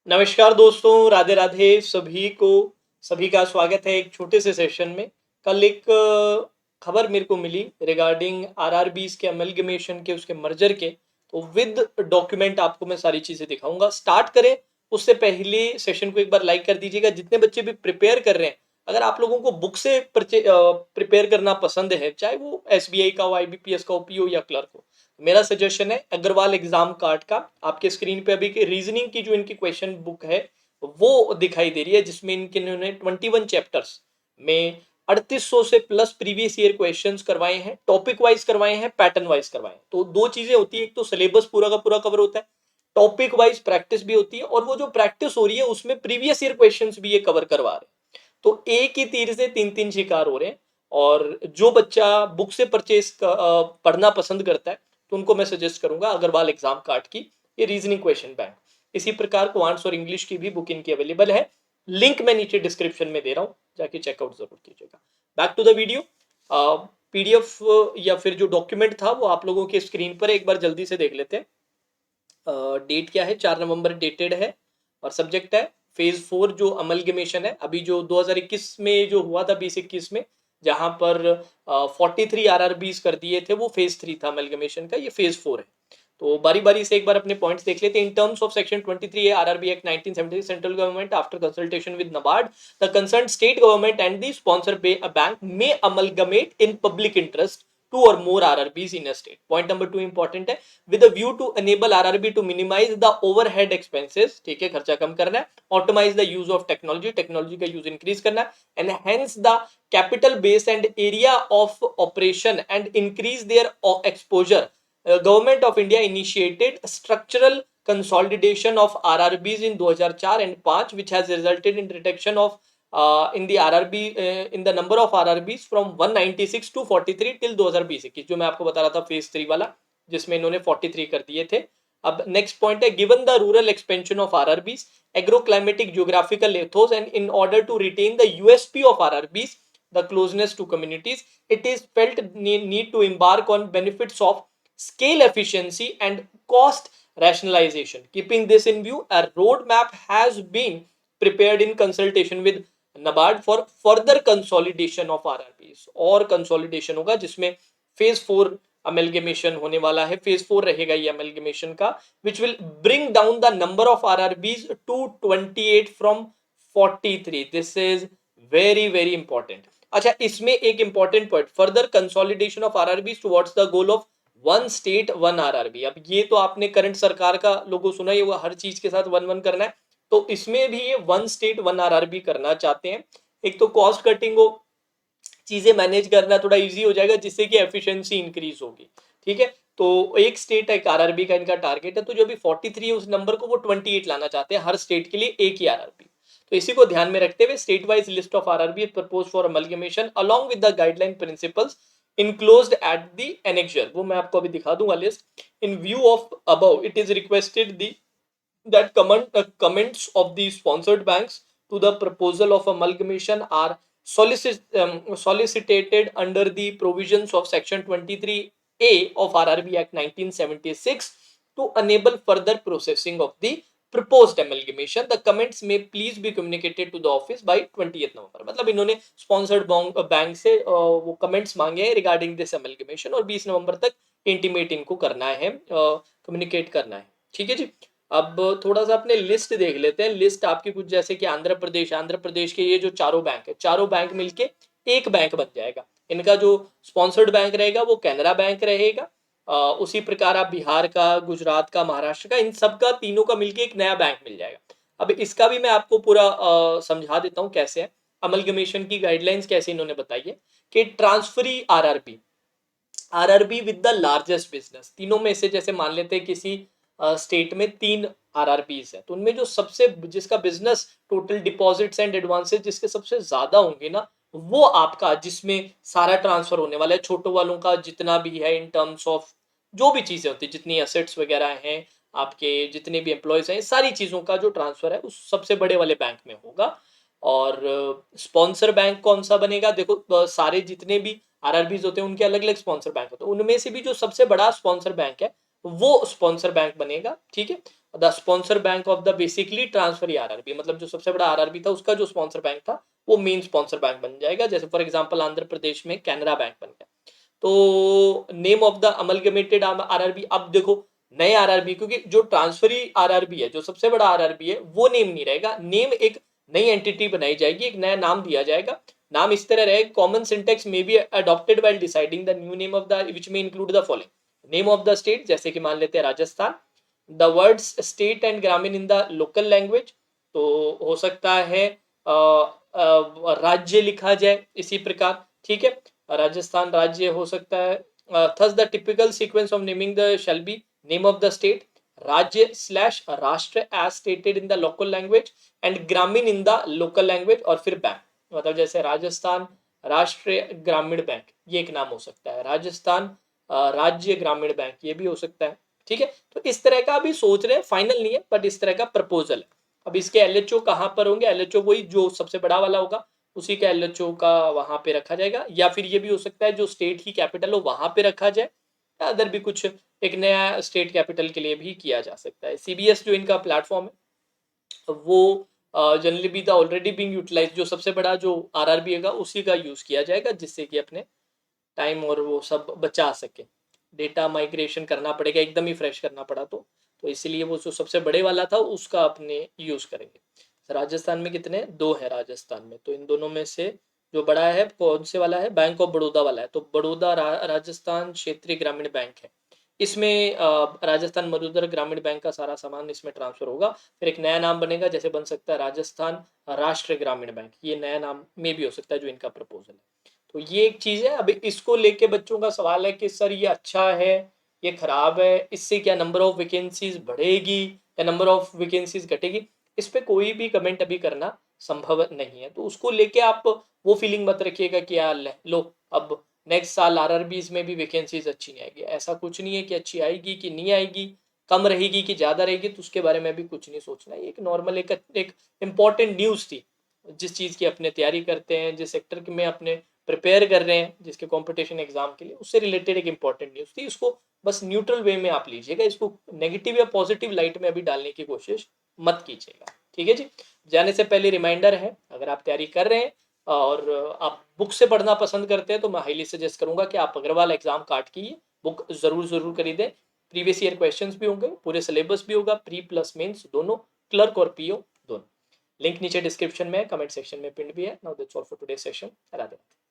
नमस्कार दोस्तों, राधे राधे सभी का स्वागत है एक छोटे से सेशन में। कल एक खबर मेरे को मिली रिगार्डिंग आरआरबीज के अमलगमेशन के उसके मर्जर के। तो विद डॉक्यूमेंट आपको मैं सारी चीज़ें दिखाऊंगा। स्टार्ट करें उससे पहले सेशन को एक बार लाइक कर दीजिएगा। जितने बच्चे भी प्रिपेयर कर रहे हैं, अगर आप लोगों को बुक से प्रिपेयर करना पसंद है, चाहे वो एसबीआई का हो, आईबीपीएस का हो, पीओ या क्लर्क हो, मेरा सजेशन है अग्रवाल एग्जाम कार्ड का। आपके स्क्रीन पे अभी की रीजनिंग की जो इनकी क्वेश्चन बुक है वो दिखाई दे रही है, जिसमें इन्होंने 21 चैप्टर्स में 3800 से प्लस प्रीवियस ईयर क्वेश्चंस करवाए हैं, टॉपिक वाइज करवाए हैं, पैटर्न वाइज करवाए हैं। तो दो चीजें होती है, एक तो सिलेबस पूरा का पूरा कवर होता है, टॉपिक वाइज प्रैक्टिस भी होती है, और वो जो प्रैक्टिस हो रही है उसमें प्रीवियस ईयर क्वेश्चंस भी ये कवर करवा रहे हैं। तो एक ही तीर से तीन तीन शिकार हो रहे हैं। और जो बच्चा बुक से परचेज पढ़ना पसंद करता है, तो उनको मैं सजेस्ट करूंगा अग्रवाल एग्जाम कार्ड की ये रीजनिंग क्वेश्चन बैंक। इसी प्रकार क्वांट्स और इंग्लिश की भी बुक इनकी अवेलेबल है। लिंक मैं नीचे डिस्क्रिप्शन में दे रहा हूँ, जाके चेकआउट जरूर कीजिएगा। Back to the video. PDF या फिर जो डॉक्यूमेंट था वो आप लोगों के स्क्रीन पर एक बार जल्दी से देख लेते हैं। डेट क्या है, 4 नवंबर डेटेड है, और सब्जेक्ट है फेज 4 जो अमलगमेशन है। अभी जो 2021 में जो हुआ था, 2021 में, जहां पर 43 आरआरबीज कर दिए थे, वो फेज 3 था अमलगमेशन का। ये फेज 4 है। तो बारी बारी से एक बार अपने पॉइंट्स देख लेते हैं। In terms of section 23A RRB act 1970, central government after consultation with NABARD, the concern state government and the sponsor bank may amalgamate in public interest two or more RRBs in a state. Point number 2 important है, with a view to enable RRB to minimize the overhead expenses, ठीक है, खर्चा कम करना है, optimize the use of technology, technology का use increase करना है, enhance the capital base and area of operation and increase their exposure. Government of India initiated structural consolidation of RRBs in 2004 and 5, which has resulted in reduction of in the RRB in the number of RRBs from 196 to 43 till 2020-21, जो मैं आपको बता रहा था phase 3 वाला, जिसमें इन्होंने 43 कर दिए थे। अब नेक्स्ट पॉइंट है, given the rural expansion of RRBs, agroclimatic geographical ethos, and in order to retain the USP of RRBs, the closeness to communities, it is felt need to embark on benefits of scale efficiency and cost rationalization. Keeping this in view, a roadmap has been prepared in consultation with NABARD for further consolidation of RRBs. और consolidation होगा जिसमें phase 4 amalgamation होने वाला है, phase 4 रहेगा ये amalgamation का, which will bring down the number of RRBs to 28 from 43। This is very very important. अच्छा, इसमें एक important point, further consolidation of RRBs towards the goal of one state one RRB. अब ये तो आपने करंट सरकार का लोगो सुना ही होगा, हर चीज के साथ वन वन करना है। तो इसमें भी ये वन स्टेट वन आरआरबी करना चाहते हैं। एक तो कॉस्ट कटिंग हो, चीजें मैनेज करना थोड़ा इजी हो जाएगा, जिससे कि एफिशिएंसी इंक्रीज होगी। ठीक है, तो एक स्टेट एक आरआरबी का इनका टारगेट है। तो जो अभी 43 है उस नंबर को वो 28 लाना चाहते हैं, हर स्टेट के लिए एक ही आरआरबी। तो इसी को ध्यान में रखते हुए state wise list of RRB propose for amalgamation along with the guideline principles enclosed at the annexure, वो मैं आपको अभी दिखा दूंगा list. In view of above, it is requested the that comments of the sponsored banks to the proposal of amalgamation are solicited under the provisions of section 23A of RRB Act 1976 to enable further processing of the proposed amalgamation. The comments may please be communicated to the office by 20th November। मतलब इन्होंने sponsored bank से वो comments मांगे हैं regarding this amalgamation, और 20 नवंबर तक intimate इनको करना है, कम्युनिकेट करना है। ठीक है जी। अब थोड़ा सा अपने लिस्ट देख लेते हैं। लिस्ट आपकी कुछ जैसे कि आंध्र प्रदेश के ये जो चारों बैंक है, चारों बैंक मिलके एक बैंक बन जाएगा। इनका जो स्पॉन्सर्ड बैंक रहेगा वो कैनरा बैंक रहेगा। उसी प्रकार आप बिहार का, गुजरात का, महाराष्ट्र का, इन सबका तीनों का मिलके एक नया बैंक मिल जाएगा। अब इसका भी मैं आपको पूरा समझा देता हूँ कैसे है। अमलगमेशन की गाइडलाइंस कैसे इन्होंने बताई है कि transferee RRB with the largest business, तीनों में से जैसे मान लेते हैं किसी स्टेट में 3 आरआरबीज है, तो उनमें जो सबसे जिसका business total deposits and advances जिसके सबसे ज्यादा होंगे ना, वो आपका जिसमें सारा ट्रांसफर होने वाला है, छोटों वालों का जितना भी है इन टर्म्स ऑफ जो भी चीजें होती है, जितनी एसेट्स वगैरह हैं, आपके जितने भी एम्प्लॉयज हैं, सारी चीजों का जो ट्रांसफर है उस सबसे बड़े वाले बैंक में होगा। और स्पॉन्सर बैंक कौन सा बनेगा, देखो सारे जितने भी आरआरबीज होते हैं उनके अलग अलग स्पॉन्सर बैंक होते हैं, उनमें से भी जो सबसे बड़ा स्पॉन्सर बैंक है वो स्पॉन्सर बैंक बनेगा। ठीक है, the sponsor bank of the basically transferee RRB, मतलब जो सबसे बड़ा आरआरबी था उसका जो स्पॉन्सर बैंक था वो मेन स्पॉन्सर बैंक बन जाएगा। जैसे फॉर एग्जांपल आंध्र प्रदेश में कैनरा बैंक बन गया। तो name of the amalgamated RRB, अब देखो नए आरआरबी, क्योंकि जो ट्रांसफरी आरआरबी है, जो सबसे बड़ा आरआरबी है, वो नेम नहीं रहेगा, नेम एक नई एंटिटी बनाई जाएगी, एक नया नाम दिया जाएगा। नाम इस तरह रहेगा, common syntax may be adopted while deciding the new name of the which may include the following name of the state, जैसे कि मान लेते हैं Rajasthan, the words state and ग्रामीण इन द लोकल लैंग्वेज, तो हो सकता है राज्य लिखा जाए इसी प्रकार, ठीक है, राजस्थान राज्य हो सकता है। Thus the typical sequence of naming the shall be name of the state, राज्य स्लैश राष्ट्र as stated in the local language and ग्रामीण इन द लोकल लैंग्वेज, और फिर बैंक, मतलब जैसे राजस्थान राष्ट्रीय ग्रामीण बैंक ये एक नाम हो सकता है, राजस्थान राज्य ग्रामीण बैंक ये भी हो सकता है, ठीक है। तो इस तरह का अभी सोच रहे हैं, फाइनल नहीं है बट इस तरह का प्रपोजल है। अब इसके एलएचओ कहाँ पर होंगे, एलएचओ वही जो सबसे बड़ा वाला होगा उसी का एलएचओ का वहां पे रखा जाएगा, या फिर ये भी हो सकता है जो स्टेट की कैपिटल हो वहां पे रखा जाए, या अदर भी कुछ एक नया स्टेट कैपिटल के लिए भी किया जा सकता है। सीबीएस जो इनका प्लेटफॉर्म है वो जनरली भी द ऑलरेडी बीइंग यूटिलाइज, जो सबसे बड़ा जो आरआरबी होगा उसी का यूज किया जाएगा, जिससे कि अपने टाइम और वो सब बचा सके। डेटा माइग्रेशन करना पड़ेगा, एकदम ही फ्रेश करना पड़ा तो इसलिए वो जो सबसे बड़े वाला था उसका अपने यूज करेंगे। राजस्थान में कितने, दो है राजस्थान में, तो इन दोनों में से जो बड़ा है कौन से वाला है, बैंक ऑफ बड़ौदा वाला है, तो बड़ौदा राजस्थान क्षेत्रीय ग्रामीण बैंक है, इसमें राजस्थान मौजूदा ग्रामीण बैंक का सारा सामान इसमें ट्रांसफर होगा। फिर एक नया नाम बनेगा, जैसे बन सकता है राजस्थान राष्ट्रीय ग्रामीण बैंक, ये नया नाम में भी हो सकता है जो इनका प्रपोजल है। तो ये एक चीज है। अब इसको लेके बच्चों का सवाल है कि सर ये अच्छा है, ये खराब है, इससे क्या नंबर ऑफ वैकेंसीज बढ़ेगी या नंबर ऑफ वैकेंसीज घटेगी, इस पे कोई भी कमेंट अभी करना संभव नहीं है। तो उसको लेके आप वो फीलिंग मत रखिएगा कि यार लो अब नेक्स्ट साल आरआरबीज में भी वैकेंसीज अच्छी नहीं आएगी, ऐसा कुछ नहीं है कि अच्छी आएगी कि नहीं आएगी, कम रहेगी कि ज्यादा रहेगी, तो उसके बारे में भी कुछ नहीं सोचना है। एक नॉर्मल एक इम्पॉर्टेंट न्यूज थी, जिस चीज की अपने तैयारी करते हैं, जिस सेक्टर में अपने प्रिपेयर कर रहे हैं, जिसके कंपटीशन एग्जाम के लिए, उससे रिलेटेड एक इंपॉर्टेंट न्यूज थी। इसको बस न्यूट्रल वे में आप लीजिएगा, इसको नेगेटिव या पॉजिटिव लाइट में अभी डालने की कोशिश मत कीजिएगा, ठीक है जी। जाने से पहले रिमाइंडर है, अगर आप तैयारी कर रहे हैं और आप बुक से पढ़ना पसंद करते हैं तो मैं हाईली सजेस्ट करूंगा कि आप अग्रवाल एग्जाम कार्ड की बुक जरूर खरीदें। प्रीवियस ईयर क्वेश्चंस भी होंगे, पूरे सिलेबस भी होगा, प्री प्लस मेंस दोनों, क्लर्क और पीओ दोनों। लिंक नीचे डिस्क्रिप्शन में, कमेंट सेक्शन में पिन भी है। Now that's all for today session. Radhe Radhe.